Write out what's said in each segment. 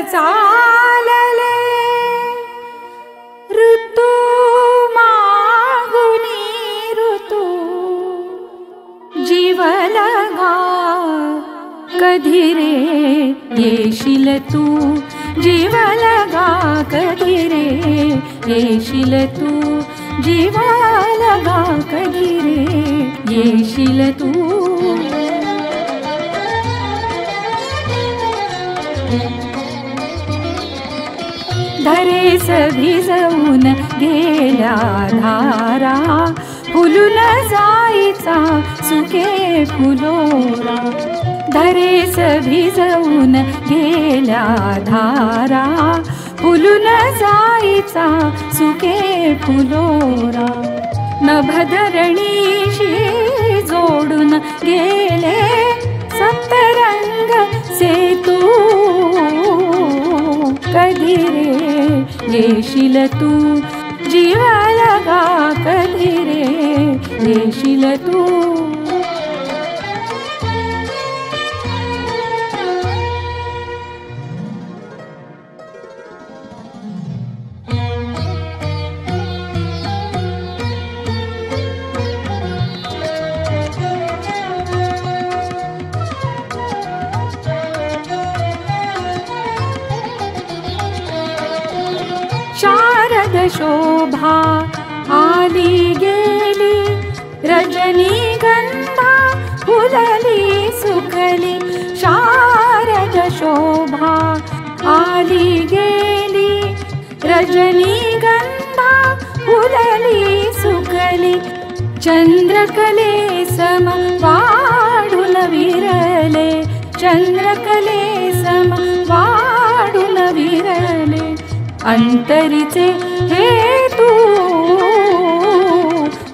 चालले ऋतू मागुनी ऋतू जीव लगा कधी रे येशील तू जीव लगा कधी रे येशील तू जीव लगा कधी रे येशील तू धरेस भिजवून गेल्या धारा फुलून जायचा सुके फुलोरा धरेस भिजवून गेल्या धारा फुलून जायचा सुके फुलोरा नभधरणीशी जोडून गेले सप्तरंग सेतू कधी रे येशील तू जीव लगा कधी रे येशील तू शारद शोभा आली गेली रजनीगंधा फुलली सुकली शारद शोभा आली गेली रजनीगंधा फुलली सुकली चंद्रकले सम वाढून विरले चंद्रकले सम वाढून विरले अंतरीचे हे तू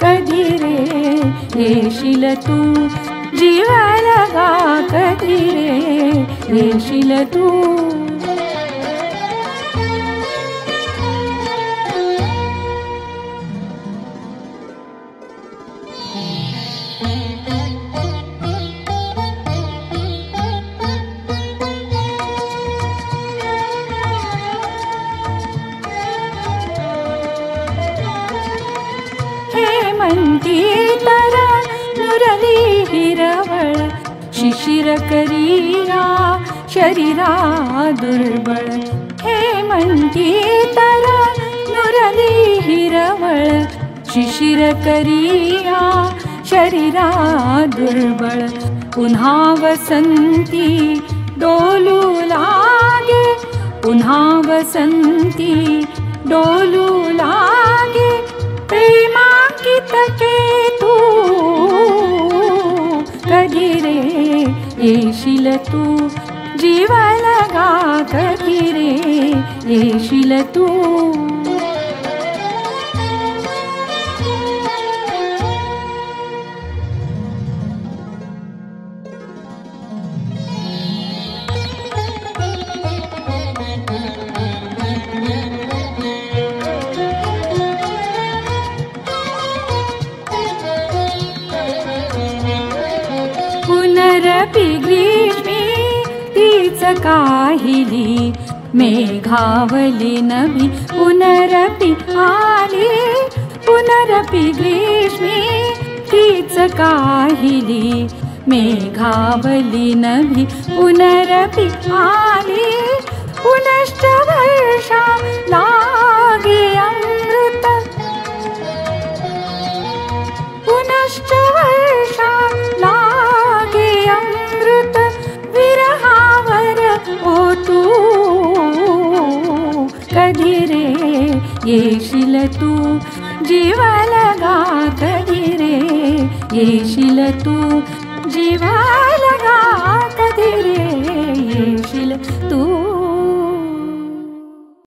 कधी रे येशील तू जीव लगा कधी रे येशील तू हेमंती तरण नुरली हिरवळ शिशिर करिया शरीरा दुर्बळ हेमंती तरण नुरली हिरवळ शिशिर करिया शरीरा दुर्बळ पुन्हा वसंती डोलू लागे पुन्हा वसंती डोलू लागे प्रेमांकित केतू कधी रे येशील तू जीव लगा कधी रे येशील तू पुनरपि ग्रीष्मी तीच काहिली मेघावली नभी पुनरपि आली पुनरपि ग्रीष्मी तीच काहिली मेघावली नभी पुनरपि आली पुनश्च वर्षा लागे अमृत पुनश्च वर्षा लागे अमृत विरहावर ओतू कधी रे येशील तू जीव लगा कधी रे येशील तू जीव लगा कधी रे